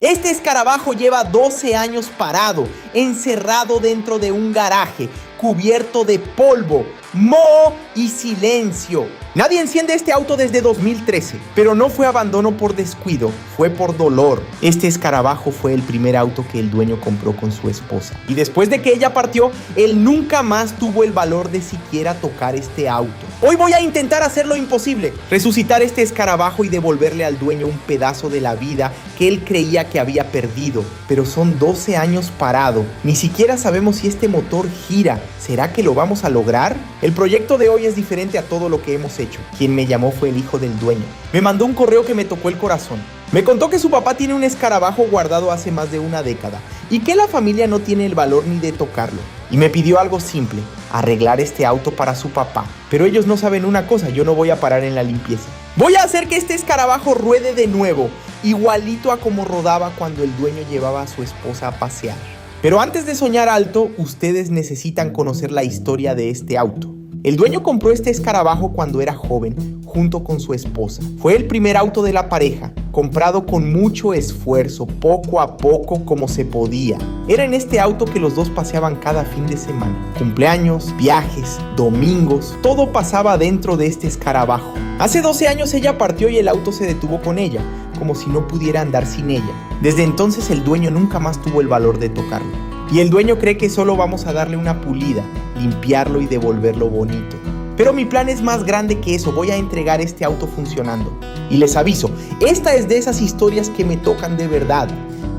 Este escarabajo lleva 12 años parado, encerrado dentro de un garaje, cubierto de polvo, moho y silencio. Nadie enciende este auto desde 2013, pero no fue abandono por descuido, fue por dolor. Este escarabajo fue el primer auto que el dueño compró con su esposa. Y después de que ella partió, él nunca más tuvo el valor de siquiera tocar este auto. Hoy voy a intentar hacer lo imposible, resucitar este escarabajo y devolverle al dueño un pedazo de la vida que él creía que había perdido. Pero son 12 años parado, ni siquiera sabemos si este motor gira. ¿Será que lo vamos a lograr? El proyecto de hoy es diferente a todo lo que hemos hecho. Quien me llamó fue el hijo del dueño. Me mandó un correo que me tocó el corazón. Me contó que su papá tiene un escarabajo guardado hace más de una década y que la familia no tiene el valor ni de tocarlo. Y me pidió algo simple, arreglar este auto para su papá. Pero ellos no saben una cosa, yo no voy a parar en la limpieza. Voy a hacer que este escarabajo ruede de nuevo, igualito a como rodaba cuando el dueño llevaba a su esposa a pasear. Pero antes de soñar alto, ustedes necesitan conocer la historia de este auto. El dueño compró este escarabajo cuando era joven, junto con su esposa. Fue el primer auto de la pareja, comprado con mucho esfuerzo, poco a poco como se podía. Era en este auto que los dos paseaban cada fin de semana. Cumpleaños, viajes, domingos, todo pasaba dentro de este escarabajo. Hace 12 años ella partió y el auto se detuvo con ella, como si no pudiera andar sin ella. Desde entonces el dueño nunca más tuvo el valor de tocarlo. Y el dueño cree que solo vamos a darle una pulida, limpiarlo y devolverlo bonito. Pero mi plan es más grande que eso, voy a entregar este auto funcionando. Y les aviso, esta es de esas historias que me tocan de verdad.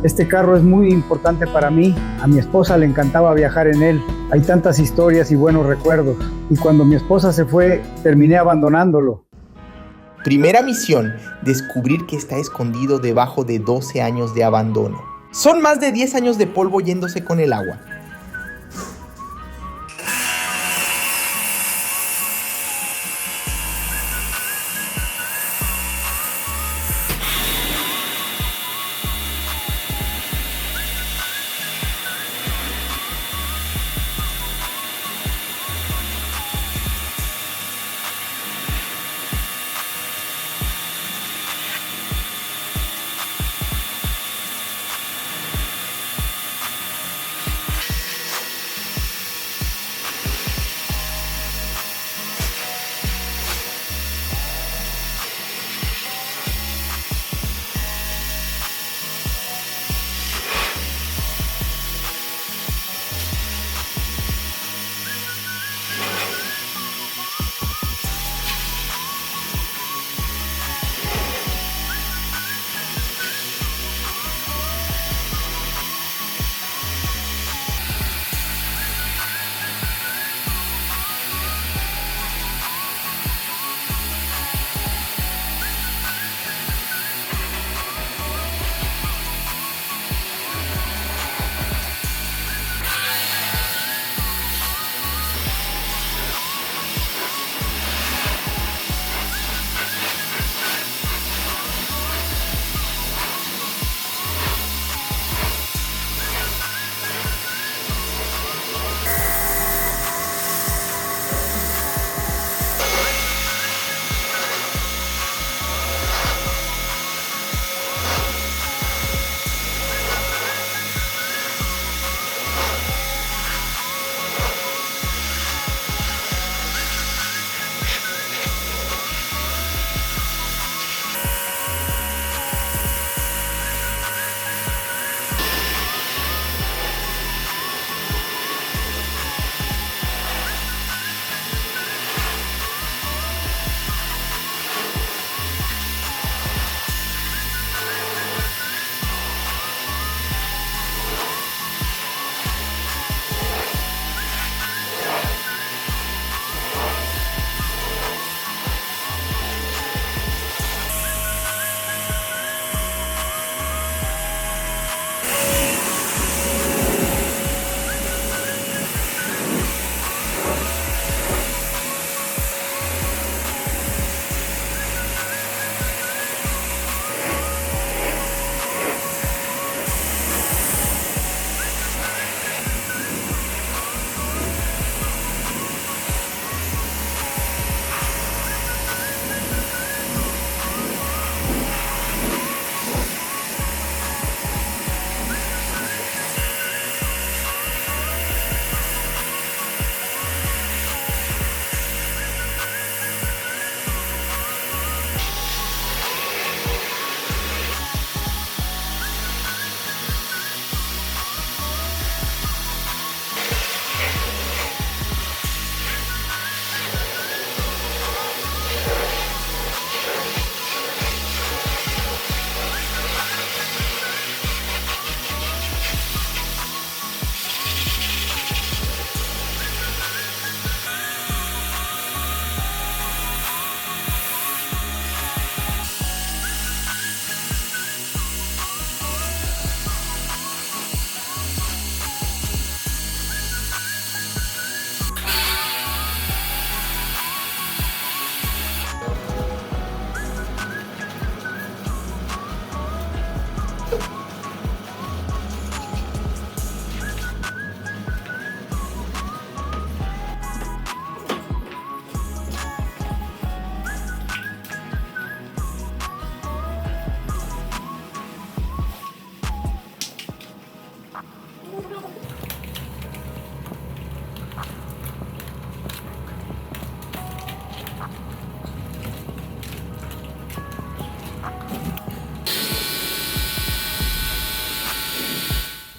Este carro es muy importante para mí, a mi esposa le encantaba viajar en él. Hay tantas historias y buenos recuerdos. Y cuando mi esposa se fue, terminé abandonándolo. Primera misión, descubrir que está escondido debajo de 12 años de abandono. Son más de 10 años de polvo yéndose con el agua.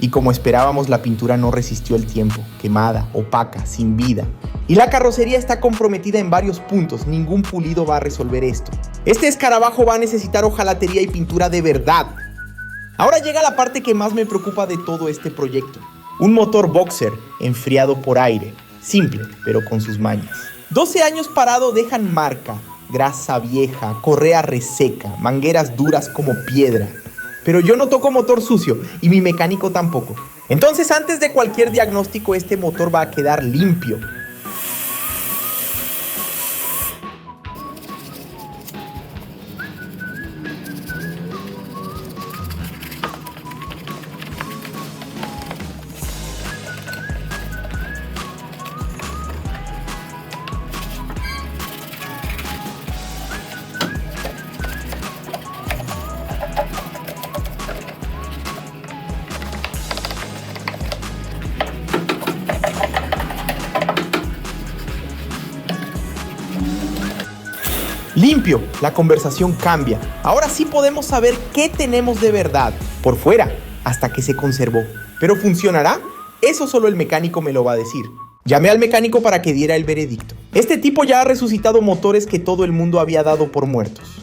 Y como esperábamos, la pintura no resistió el tiempo, quemada, opaca, sin vida. Y la carrocería está comprometida en varios puntos, ningún pulido va a resolver esto. Este escarabajo va a necesitar hojalatería y pintura de verdad. Ahora llega la parte que más me preocupa de todo este proyecto. Un motor boxer enfriado por aire, simple, pero con sus mañas. 12 años parado dejan marca, grasa vieja, correa reseca, mangueras duras como piedra. Pero yo no toco motor sucio y mi mecánico tampoco. Entonces, antes de cualquier diagnóstico, este motor va a quedar limpio. Limpio, la conversación cambia. Ahora sí podemos saber qué tenemos de verdad, por fuera, hasta que se conservó. ¿Pero funcionará? Eso solo el mecánico me lo va a decir. Llamé al mecánico para que diera el veredicto. Este tipo ya ha resucitado motores que todo el mundo había dado por muertos.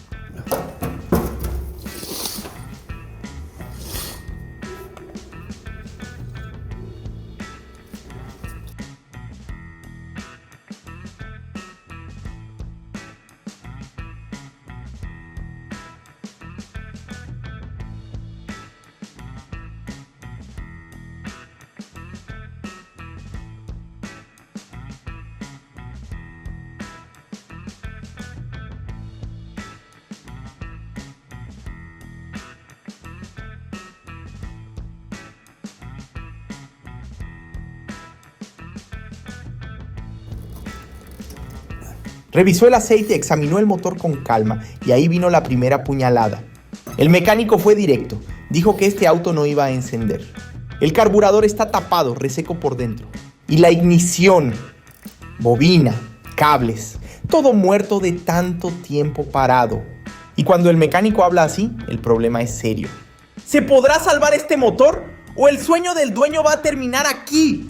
Revisó el aceite, examinó el motor con calma y ahí vino la primera puñalada. El mecánico fue directo, dijo que este auto no iba a encender. El carburador está tapado, reseco por dentro. Y la ignición, bobina, cables, todo muerto de tanto tiempo parado. Y cuando el mecánico habla así, el problema es serio. ¿Se podrá salvar este motor? ¿O el sueño del dueño va a terminar aquí?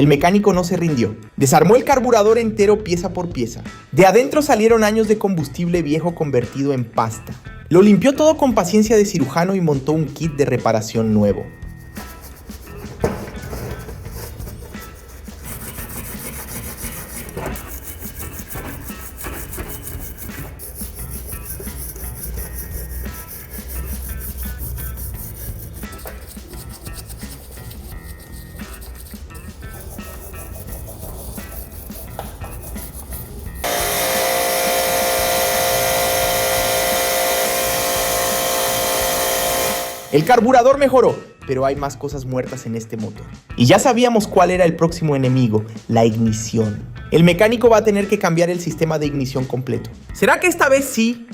El mecánico no se rindió. Desarmó el carburador entero pieza por pieza. De adentro salieron años de combustible viejo convertido en pasta. Lo limpió todo con paciencia de cirujano y montó un kit de reparación nuevo. El carburador mejoró, pero hay más cosas muertas en este motor. Y ya sabíamos cuál era el próximo enemigo, la ignición. El mecánico va a tener que cambiar el sistema de ignición completo. ¿Será que esta vez sí?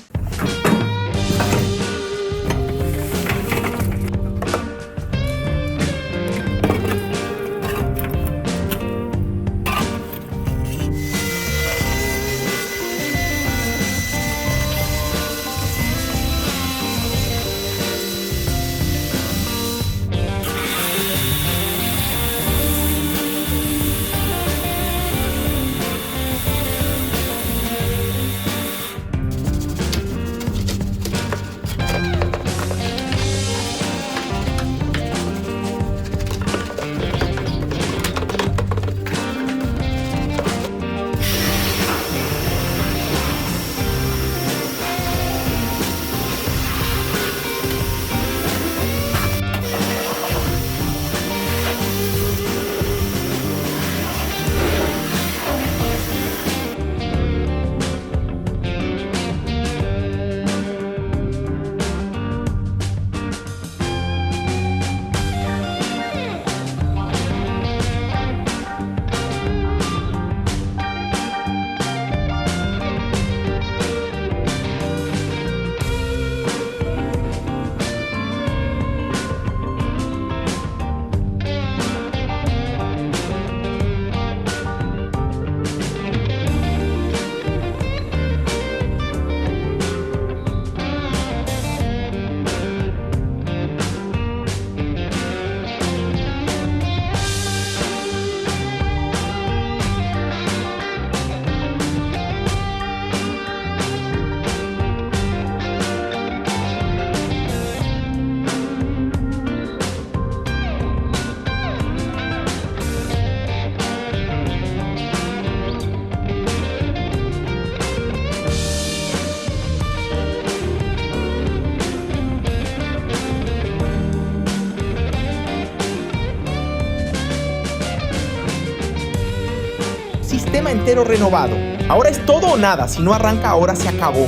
sistema entero renovado. Ahora es todo o nada, si no arranca ahora se acabó.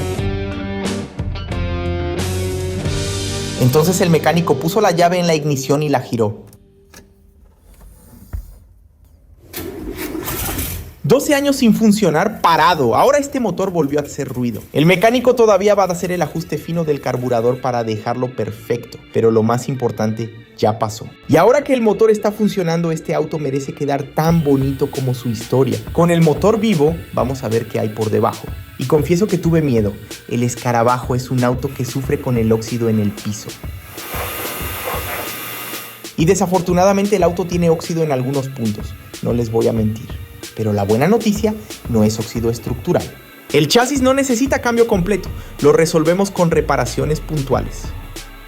Entonces el mecánico puso la llave en la ignición y la giró. 12 años sin funcionar, parado. Ahora este motor volvió a hacer ruido. El mecánico todavía va a hacer el ajuste fino del carburador para dejarlo perfecto, pero lo más importante ya pasó. Y ahora que el motor está funcionando, este auto merece quedar tan bonito como su historia. Con el motor vivo, vamos a ver qué hay por debajo. Y confieso que tuve miedo. El Escarabajo es un auto que sufre con el óxido en el piso. Y desafortunadamente el auto tiene óxido en algunos puntos, no les voy a mentir. Pero la buena noticia no es óxido estructural. El chasis no necesita cambio completo, lo resolvemos con reparaciones puntuales.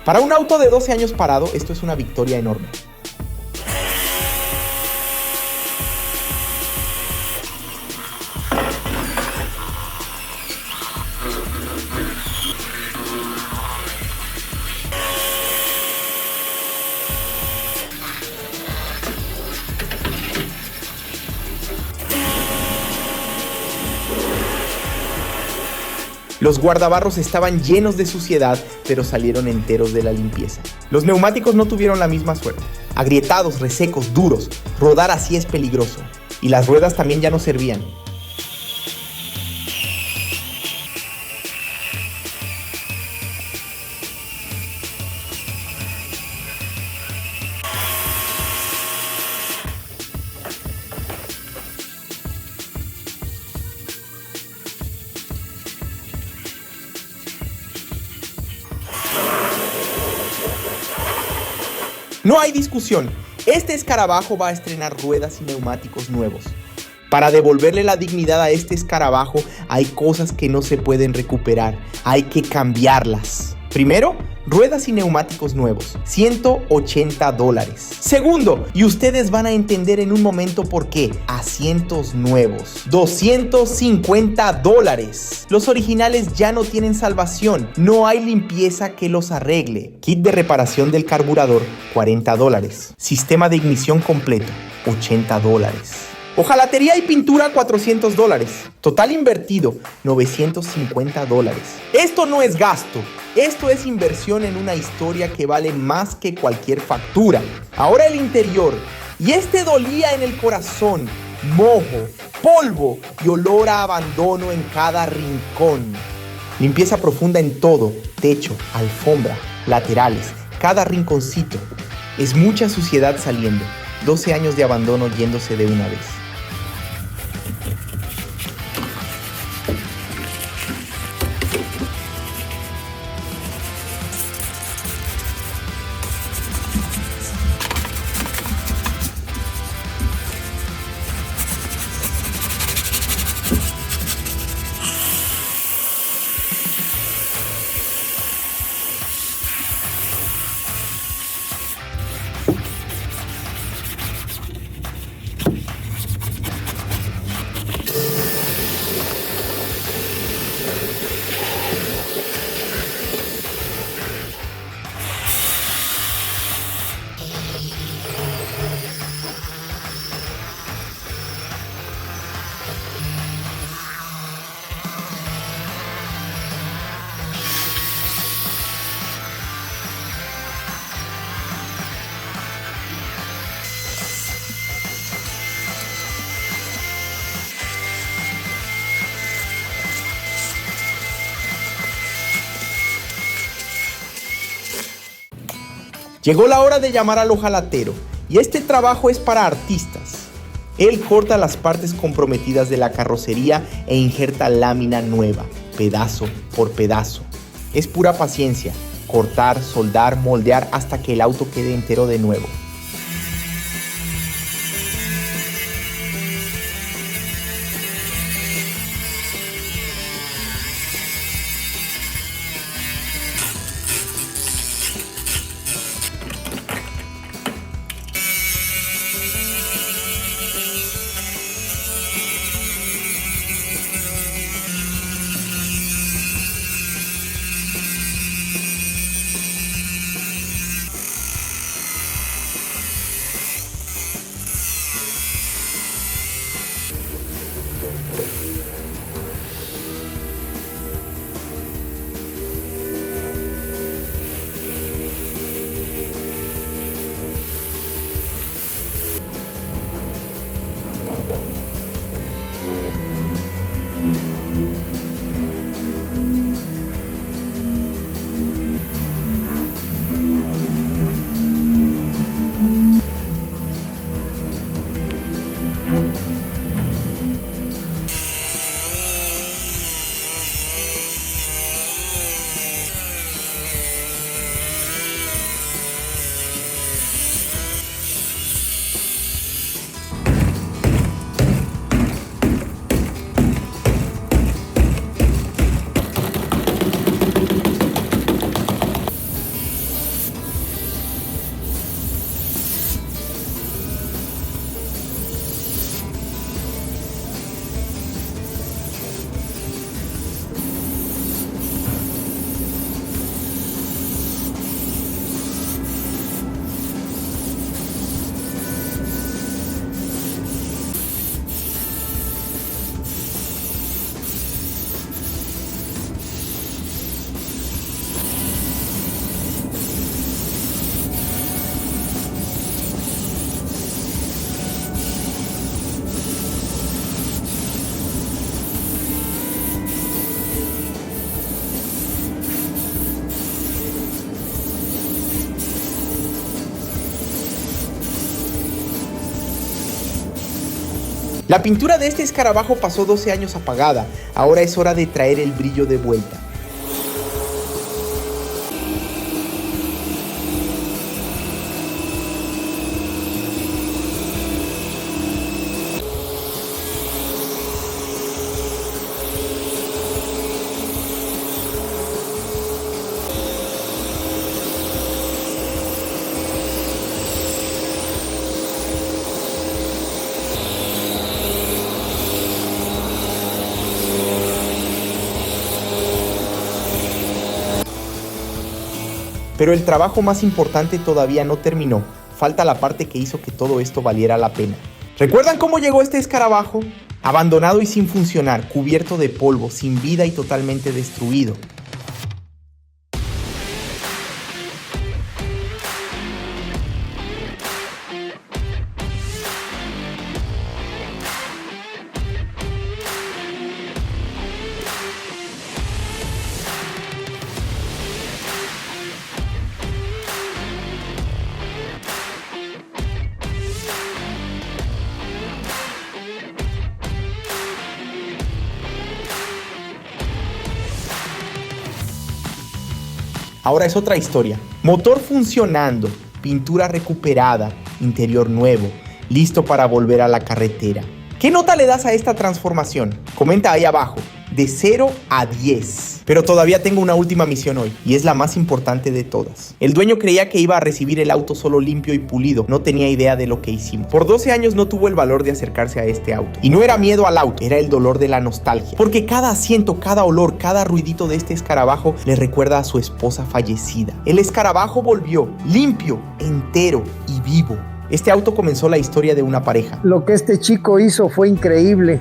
Para un auto de 12 años parado, esto es una victoria enorme. Los guardabarros estaban llenos de suciedad, pero salieron enteros de la limpieza. Los neumáticos no tuvieron la misma suerte. Agrietados, resecos, duros. Rodar así es peligroso. Y las ruedas también ya no servían. No hay discusión, este Escarabajo va a estrenar ruedas y neumáticos nuevos. Para devolverle la dignidad a este Escarabajo hay cosas que no se pueden recuperar, hay que cambiarlas. Primero, ruedas y neumáticos nuevos, $180. Segundo, y ustedes van a entender en un momento por qué, asientos nuevos, $250. Los originales ya no tienen salvación, no hay limpieza que los arregle. Kit de reparación del carburador, $40. Sistema de ignición completo, $80. Hojalatería y pintura, $400. Total invertido, $950. Esto no es gasto, esto es inversión en una historia que vale más que cualquier factura. Ahora el interior, y este dolía en el corazón, moho, polvo y olor a abandono en cada rincón. Limpieza profunda en todo, techo, alfombra, laterales, cada rinconcito. Es mucha suciedad saliendo, 12 años de abandono yéndose de una vez. Llegó la hora de llamar al hojalatero, y este trabajo es para artistas. Él corta las partes comprometidas de la carrocería e injerta lámina nueva, pedazo por pedazo. Es pura paciencia, cortar, soldar, moldear hasta que el auto quede entero de nuevo. La pintura de este escarabajo pasó 12 años apagada, ahora es hora de traer el brillo de vuelta. Pero el trabajo más importante todavía no terminó. Falta la parte que hizo que todo esto valiera la pena. ¿Recuerdan cómo llegó este escarabajo? Abandonado y sin funcionar, cubierto de polvo, sin vida y totalmente destruido. Ahora es otra historia. Motor funcionando, pintura recuperada, interior nuevo, listo para volver a la carretera. ¿Qué nota le das a esta transformación? Comenta ahí abajo, de 0 a 10. Pero todavía tengo una última misión hoy, y es la más importante de todas. El dueño creía que iba a recibir el auto solo limpio y pulido, no tenía idea de lo que hicimos. Por 12 años no tuvo el valor de acercarse a este auto. Y no era miedo al auto, era el dolor de la nostalgia. Porque cada asiento, cada olor, cada ruidito de este escarabajo le recuerda a su esposa fallecida. El escarabajo volvió, limpio, entero y vivo. Este auto comenzó la historia de una pareja. Lo que este chico hizo fue increíble.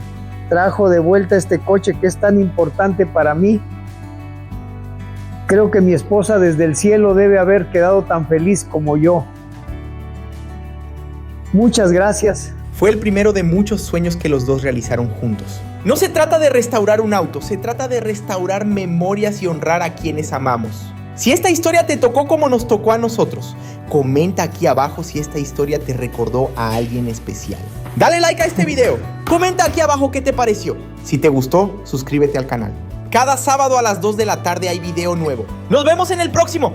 Trajo de vuelta este coche que es tan importante para mí. Creo que mi esposa desde el cielo debe haber quedado tan feliz como yo. Muchas gracias. Fue el primero de muchos sueños que los dos realizaron juntos. No se trata de restaurar un auto, se trata de restaurar memorias y honrar a quienes amamos. Si esta historia te tocó como nos tocó a nosotros, comenta aquí abajo si esta historia te recordó a alguien especial. Dale like a este video, comenta aquí abajo qué te pareció. Si te gustó, suscríbete al canal. Cada sábado a las 2 de la tarde hay video nuevo. Nos vemos en el próximo.